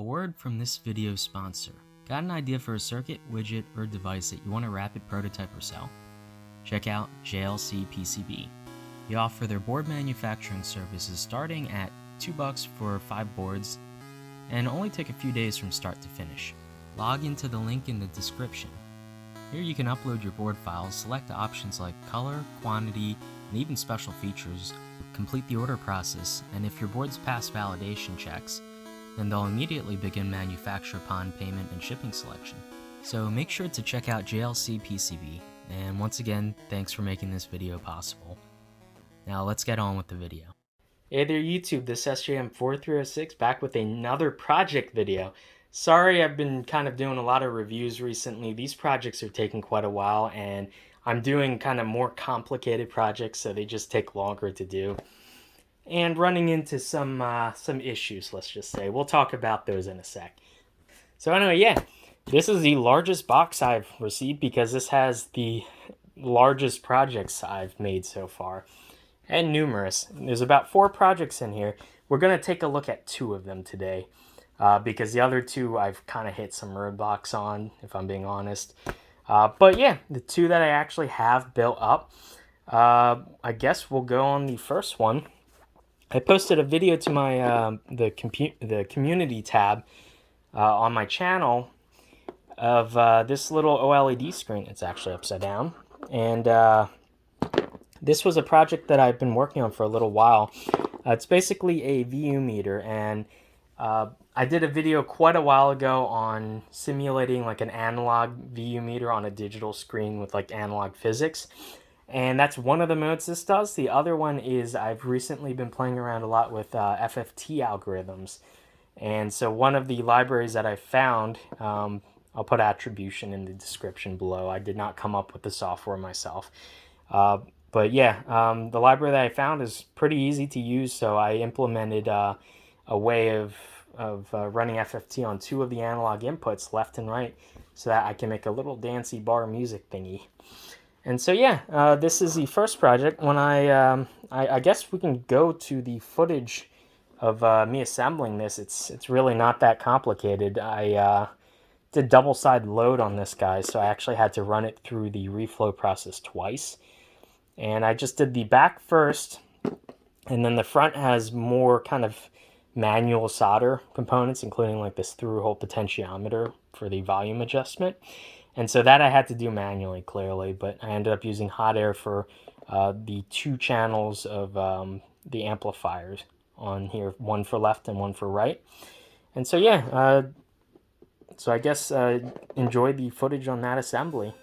A word from this video sponsor. Got an idea for a circuit, widget, or device that you want to rapid prototype or sell? Check out JLCPCB. They offer their board manufacturing services starting at $2 for 5 boards and only take a few days from start to finish. Log into the link in the description. Here you can upload your board files, select options like color, quantity, and even special features, complete the order process, and if your boards pass validation checks, then they'll immediately begin manufacture upon payment and shipping selection. So make sure to check out JLCPCB, and once again, thanks for making this video possible. Now let's get on with the video. Hey there YouTube, this is SJM4306 back with another project video. Sorry, I've been kind of doing a lot of reviews recently. These projects are taking quite a while, and I'm doing kind of more complicated projects, so they just take longer to do. And running into some issues, let's just say. We'll talk about those in a sec. So anyway, yeah, this is the largest box I've received because this has the largest projects I've made so far. And numerous. There's about 4 projects in here. We're going to take a look at 2 of them today because the other 2 I've kind of hit some roadblocks on, if I'm being honest. But yeah, the 2 that I actually have built up, I guess we'll go on the first one. I posted a video to my the community tab on my channel of this little OLED screen. It's actually upside down, and this was a project that I've been working on for a little while. It's basically a VU meter, and I did a video quite a while ago on simulating like an analog VU meter on a digital screen with like analog physics. And that's one of the modes this does. The other one is I've recently been playing around a lot with FFT algorithms. And so one of the libraries that I found, I'll put attribution in the description below. I did not come up with the software myself. But yeah, the library that I found is pretty easy to use, so I implemented a way of running FFT on 2 of the analog inputs, left and right, so that I can make a little dancey bar music thingy. And so yeah, this is the first project. When I guess we can go to the footage of me assembling this. It's really not that complicated. I did double-side load on this guy, so I actually had to run it through the reflow process twice. And I just did the back first, and then the front has more kind of manual solder components, including like this through-hole potentiometer for the volume adjustment. And so that I had to do manually, clearly, but I ended up using hot air for the 2 channels of the amplifiers on here, one for left and one for right. And so yeah, so I guess enjoy the footage on that assembly.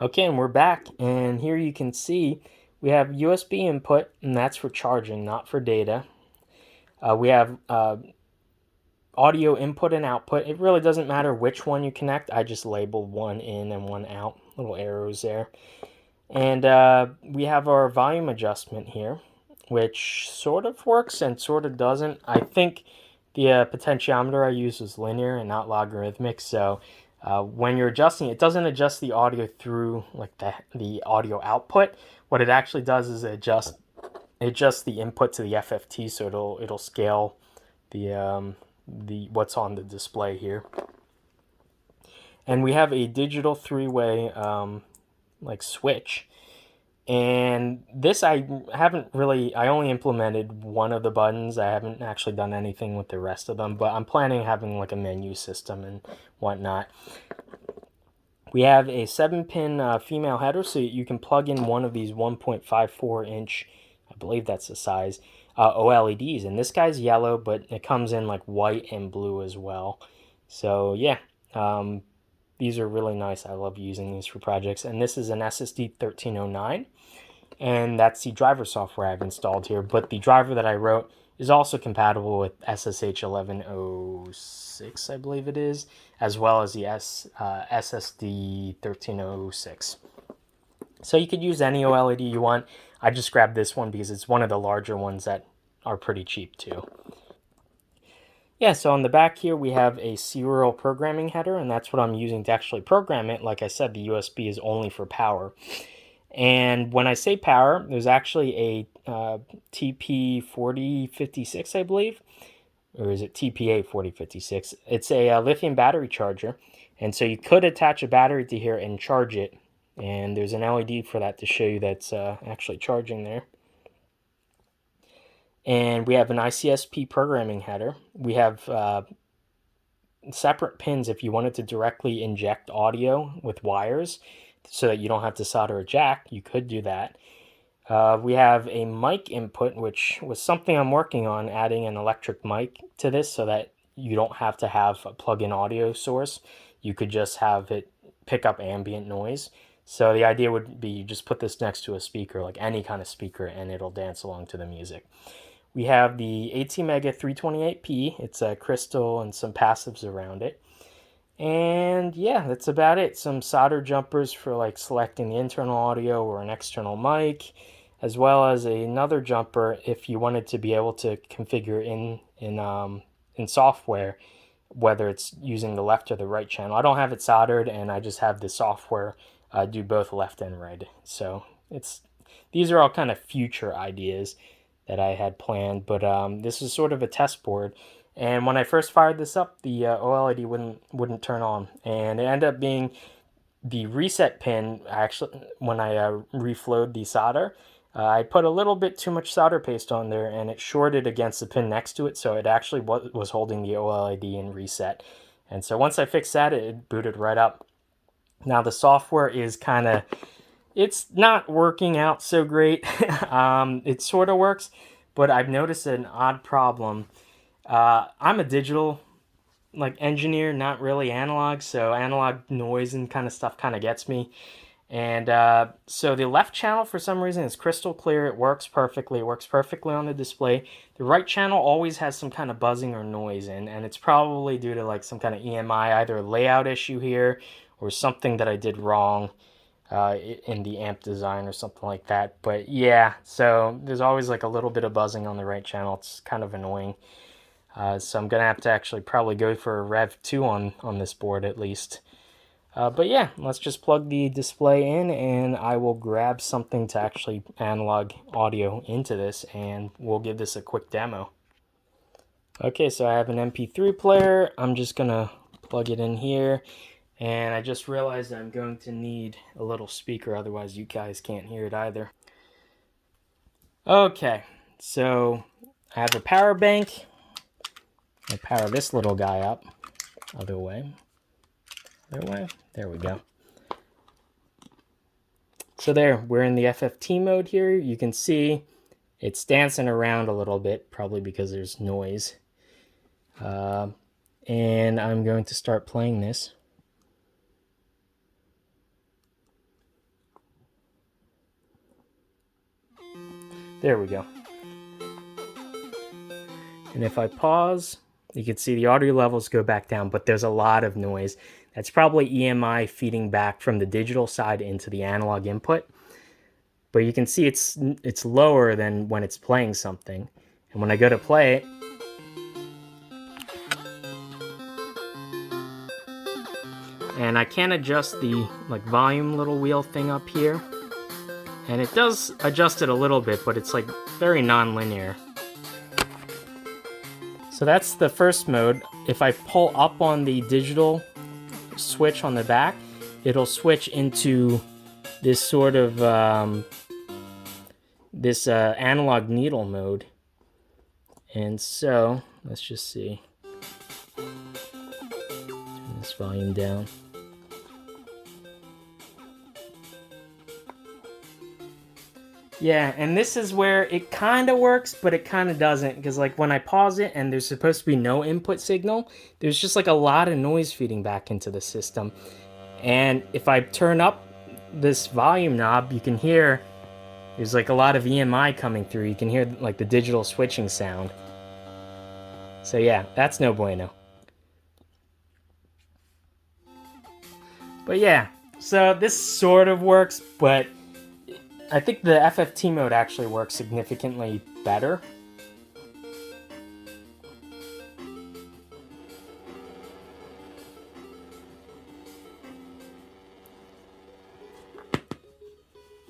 Okay, and we're back, and here you can see we have USB input, and that's for charging, not for data. We have audio input and output. It really doesn't matter which one you connect. I just labeled one in and one out, little arrows there. And we have our volume adjustment here, which sort of works and sort of doesn't. I think the potentiometer I used was linear and not logarithmic, so when you're adjusting, it doesn't adjust the audio through like the audio output. What it actually does is adjust the input to the FFT, so it'll scale the what's on the display here. And we have a digital 3-way like switch. And this I only implemented one of the buttons. I haven't actually done anything with the rest of them, but I'm planning on having like a menu system and whatnot. We have a 7-pin female header, so you can plug in one of these 1.54 inch, I believe that's the size, OLEDs. And this guy's yellow, but it comes in like white and blue as well. So yeah, these are really nice. I love using these for projects. And this is an SSD 1309. And that's the driver software I've installed here. But the driver that I wrote is also compatible with SSH 1106, I believe it is, as well as the SSD 1306. So you could use any OLED you want. I just grabbed this one because it's one of the larger ones that are pretty cheap too. Yeah, so on the back here we have a serial programming header, and that's what I'm using to actually program it. Like I said, the USB is only for power. And when I say power, there's actually a TP4056, I believe, or is it TPA4056? It's a lithium battery charger, and so you could attach a battery to here and charge it. And there's an LED for that to show you that's actually charging there. And we have an ICSP programming header. We have separate pins if you wanted to directly inject audio with wires so that you don't have to solder a jack. You could do that. We have a mic input, which was something I'm working on, adding an electric mic to this so that you don't have to have a plug-in audio source. You could just have it pick up ambient noise. So the idea would be you just put this next to a speaker, like any kind of speaker, and it'll dance along to the music. We have the ATmega 328P. It's a crystal and some passives around it. And yeah, that's about it. Some solder jumpers for like selecting the internal audio or an external mic, as well as another jumper if you wanted to be able to configure in software, whether it's using the left or the right channel. I don't have it soldered, and I just have the software do both left and right. So these are all kind of future ideas that I had planned, but this is sort of a test board. And when I first fired this up, the OLED wouldn't turn on, and it ended up being the reset pin. Actually, when I reflowed the solder, I put a little bit too much solder paste on there, and it shorted against the pin next to it, so it actually was holding the OLED in reset. And so once I fixed that, it booted right up. Now the software is it's not working out so great. It sort of works, but I've noticed an odd problem. I'm a digital engineer, not really analog, so analog noise and kind of stuff kind of gets me. And so the left channel, for some reason, is crystal clear. It works perfectly. It works perfectly on the display. The right channel always has some kind of buzzing or noise, and it's probably due to like some kind of EMI, either a layout issue here or something that I did wrong in the amp design or something like that. But yeah, so there's always like a little bit of buzzing on the right channel. It's kind of annoying. So I'm gonna have to actually probably go for a Rev 2 on this board at least. But yeah, let's just plug the display in, and I will grab something to actually analog audio into this, and we'll give this a quick demo. Okay, so I have an MP3 player. I'm just gonna plug it in here, and I just realized I'm going to need a little speaker, otherwise you guys can't hear it either. Okay, so I have a power bank. I power this little guy up. Other way. There we go. So we're in the FFT mode here. You can see it's dancing around a little bit, probably because there's noise. And I'm going to start playing this. There we go. And if I pause, you can see the audio levels go back down, but there's a lot of noise. That's probably EMI feeding back from the digital side into the analog input. But you can see it's lower than when it's playing something. And when I go to play it, and I can adjust the volume little wheel thing up here. And it does adjust it a little bit, but it's very non-linear. So that's the first mode. If I pull up on the digital switch on the back, it'll switch into this sort of analog needle mode. And so let's just see. Turn this volume down. Yeah, and this is where it kind of works, but it kind of doesn't, because when I pause it and there's supposed to be no input signal, there's just a lot of noise feeding back into the system. And if I turn up this volume knob, you can hear there's a lot of EMI coming through. You can hear the digital switching sound. So yeah, that's no bueno. But yeah, so this sort of works, but I think the FFT mode actually works significantly better.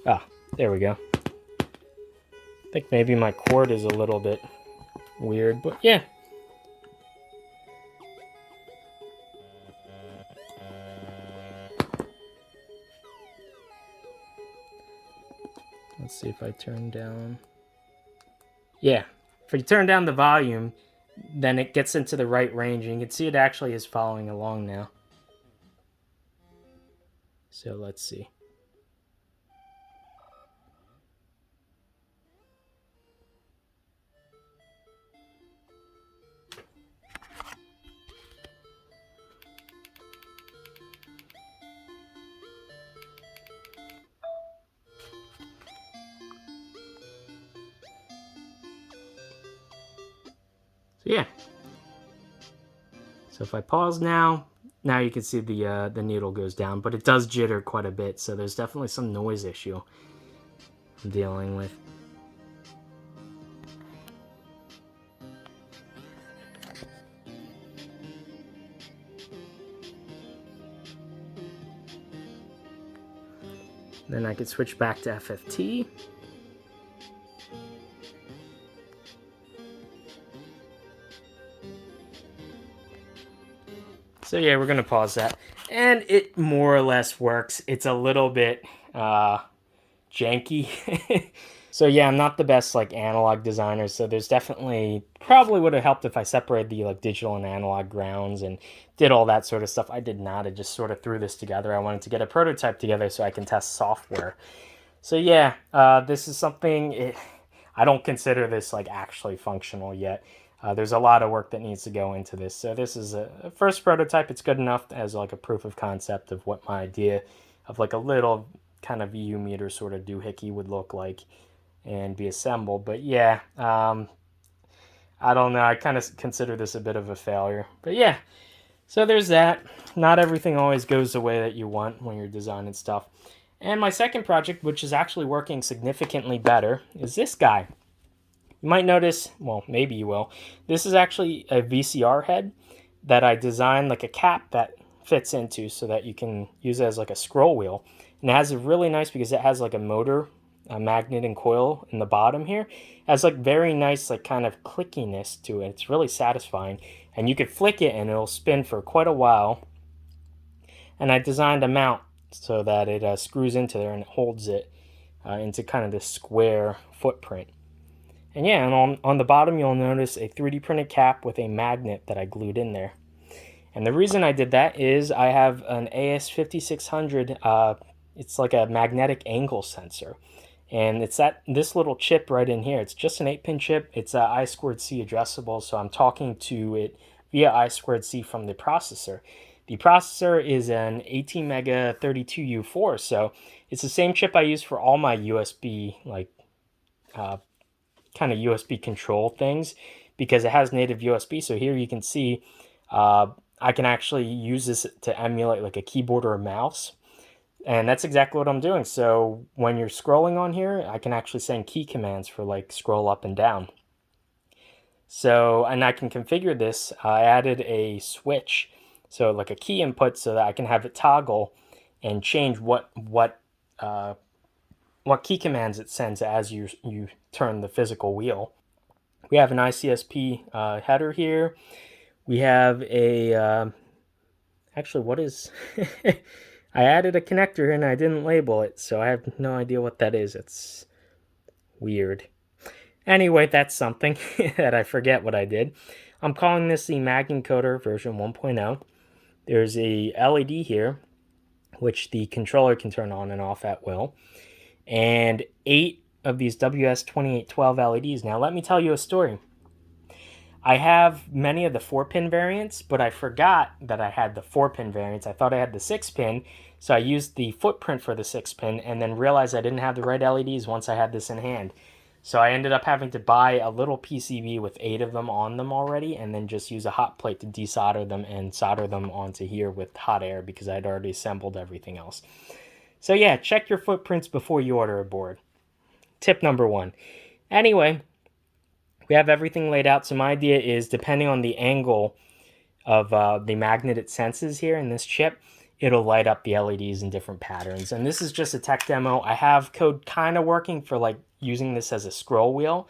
Ah, there we go. I think maybe my cord is a little bit weird, but yeah. Let's see if I turn down. Yeah, if you turn down the volume, then it gets into the right range, and you can see it actually is following along now. So let's see. So yeah. So if I pause now you can see the needle goes down, but it does jitter quite a bit, so there's definitely some noise issue I'm dealing with. Then I could switch back to FFT. So yeah, we're gonna pause that. And it more or less works. It's a little bit janky. So yeah, I'm not the best like analog designer, so there's definitely probably would have helped if I separated the like digital and analog grounds and did all that sort of stuff. I did not. I just sort of threw this together. I wanted to get a prototype together so I can test software. So yeah, this is something, I don't consider this like actually functional yet. There's a lot of work that needs to go into this. So this is a first prototype. It's good enough as like a proof of concept of what my idea of like a little kind of VU meter sort of doohickey would look like and be assembled. But yeah, I don't know. I kind of consider this a bit of a failure. But yeah, so there's that. Not everything always goes the way that you want when you're designing stuff. And my second project, which is actually working significantly better, is this guy. You might notice, well, maybe you will, this is actually a VCR head that I designed like a cap that fits into so that you can use it as like a scroll wheel. And it has a really nice, because it has like a motor, a magnet and coil in the bottom here. It has like very nice like kind of clickiness to it. It's really satisfying. And you could flick it and it'll spin for quite a while. And I designed a mount so that it screws into there and it holds it into kind of this square footprint. And yeah, and on the bottom you'll notice a 3D printed cap with a magnet that I glued in there. And the reason I did that is I have an AS5600, it's like a magnetic angle sensor. And it's this little chip right in here. It's just an 8-pin chip. It's I2C addressable, so I'm talking to it via I2C from the processor. The processor is an 18 mega 32U4, so it's the same chip I use for all my USB, like kind of USB control things, because it has native USB. So here you can see I can actually use this to emulate like a keyboard or a mouse. And that's exactly what I'm doing. So when you're scrolling on here, I can actually send key commands for like scroll up and down. So, and I can configure this. I added a switch, so like a key input, so that I can have it toggle and change what key commands it sends as you turn the physical wheel. We have an ICSP header here. We have a actually, what is I added a connector and I didn't label it, so I have no idea what that is. It's weird. Anyway, that's something that I forget what I did. I'm calling this the Mag Encoder version 1.0. There's a LED here, which the controller can turn on and off at will, and 8 of these WS2812 LEDs. Now, let me tell you a story. I have many of the 4-pin variants, but I forgot that I had the 4-pin variants. I thought I had the 6-pin, so I used the footprint for the 6-pin and then realized I didn't have the right LEDs once I had this in hand. So I ended up having to buy a little PCB with 8 of them on them already, and then just use a hot plate to desolder them and solder them onto here with hot air, because I'd already assembled everything else. So yeah, check your footprints before you order a board. tip number one. Anyway, we have everything laid out. So my idea is, depending on the angle of the magnet it senses here in this chip, it'll light up the LEDs in different patterns. And this is just a tech demo. I have code kind of working for like using this as a scroll wheel,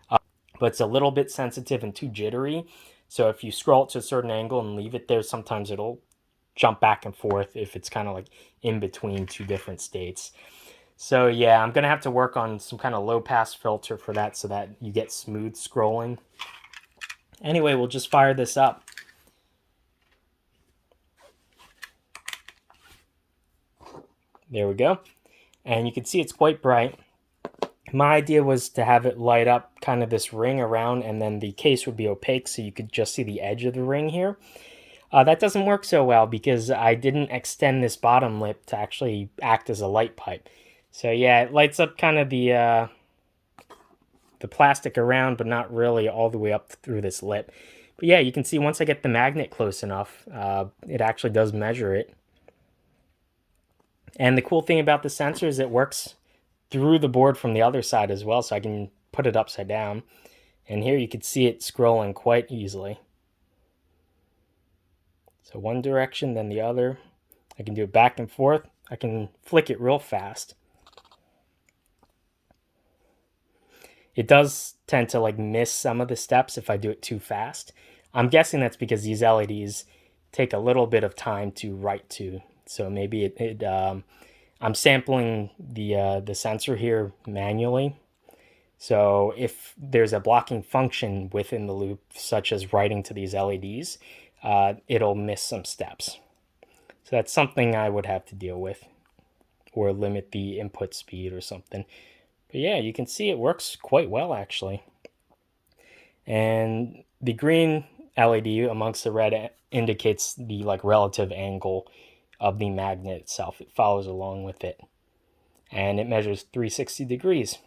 but it's a little bit sensitive and too jittery. So if you scroll it to a certain angle and leave it there, sometimes it'll jump back and forth if it's kind of like in between two different states. So yeah, I'm gonna have to work on some kind of low pass filter for that so that you get smooth scrolling. Anyway, we'll just fire this up. There we go. And you can see it's quite bright. My idea was to have it light up kind of this ring around, and then the case would be opaque so you could just see the edge of the ring here. That doesn't work so well because I didn't extend this bottom lip to actually act as a light pipe. So yeah, it lights up kind of the plastic around, but not really all the way up through this lip. But yeah, you can see once I get the magnet close enough, it actually does measure it. And the cool thing about the sensor is it works through the board from the other side as well, so I can put it upside down. And here you can see it scrolling quite easily. So one direction, then the other. I can do it back and forth. I can flick it real fast. It does tend to like miss some of the steps if I do it too fast. I'm guessing that's because these LEDs take a little bit of time to write to. So maybe I'm sampling the sensor here manually. So if there's a blocking function within the loop, such as writing to these LEDs, it'll miss some steps. So that's something I would have to deal with, or limit the input speed or something. But yeah, you can see it works quite well actually. And the green LED amongst the red indicates the like relative angle of the magnet itself. It follows along with it. And it measures 360 degrees.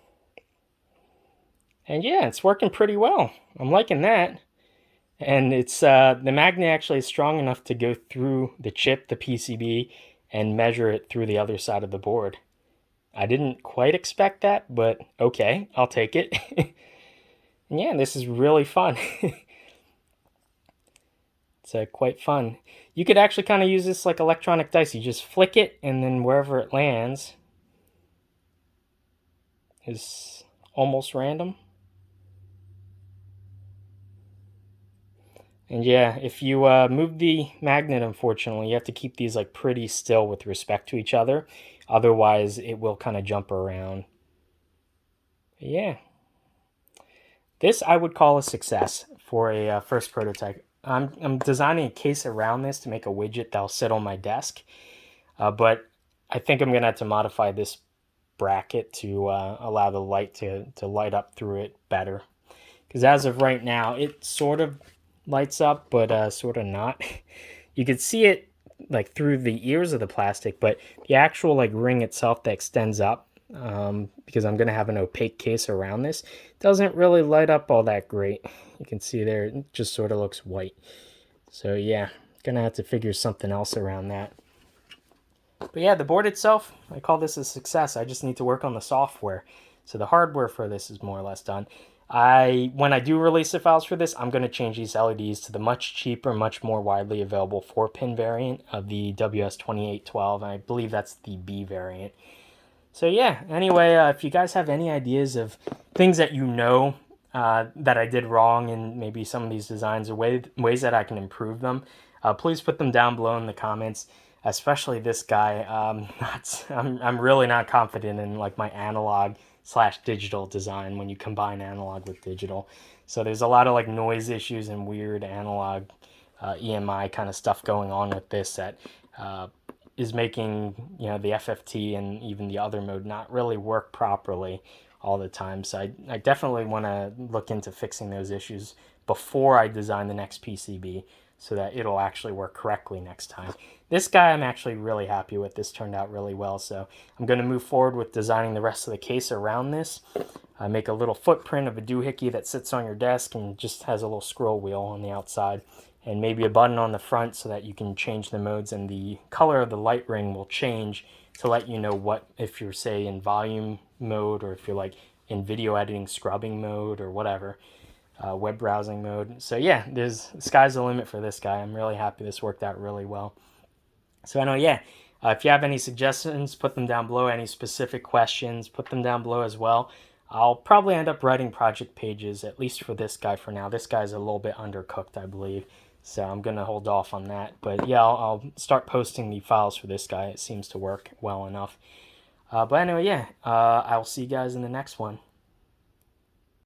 And yeah, it's working pretty well. I'm liking that. And it's the magnet actually is strong enough to go through the chip, the PCB, and measure it through the other side of the board. I didn't quite expect that, but okay, I'll take it. And yeah, this is really fun. It's quite fun. You could actually kind of use this like electronic dice. You just flick it, and then wherever it lands is almost random. And yeah, if you move the magnet, unfortunately, you have to keep these like pretty still with respect to each other. Otherwise, it will kind of jump around. But yeah. This I would call a success for a first prototype. I'm designing a case around this to make a widget that'll sit on my desk. But I think I'm going to have to modify this bracket to allow the light to light up through it better. Because as of right now, it sort of lights up, but sort of not. You can see it like through the ears of the plastic, but the actual like ring itself that extends up, because I'm going to have an opaque case around this, doesn't really light up all that great. You can see there, it just sort of looks white. So yeah, gonna have to figure something else around that. But yeah, the board itself, I call this a success. I just need to work on the software. So the hardware for this is more or less done. When I do release the files for this, I'm going to change these LEDs to the much cheaper, much more widely available 4-pin variant of the WS2812, and I believe that's the B variant. So yeah, anyway, if you guys have any ideas of things that you know that I did wrong in maybe some of these designs, or ways that I can improve them, please put them down below in the comments. Especially this guy. I'm really not confident in like my analog/digital design when you combine analog with digital. So there's a lot of like noise issues and weird analog EMI kind of stuff going on with this that is making, you know, the FFT and even the other mode not really work properly all the time. So I definitely want to look into fixing those issues before I design the next PCB, so that it'll actually work correctly next time. This guy I'm actually really happy with. This turned out really well, so I'm going to move forward with designing the rest of the case around this. Make a little footprint of a doohickey that sits on your desk and just has a little scroll wheel on the outside, and maybe a button on the front so that you can change the modes, and the color of the light ring will change to let you know what, if you're say in volume mode, or if you're like in video editing scrubbing mode or whatever, web browsing mode. So yeah, sky's the limit for this guy. I'm really happy this worked out really well. So I know, yeah, if you have any suggestions, put them down below. Any specific questions, put them down below as well. I'll probably end up writing project pages, at least for this guy for now. This guy's a little bit undercooked, I believe. So I'm going to hold off on that. But yeah, I'll start posting the files for this guy. It seems to work well enough. But anyway, yeah, I'll see you guys in the next one.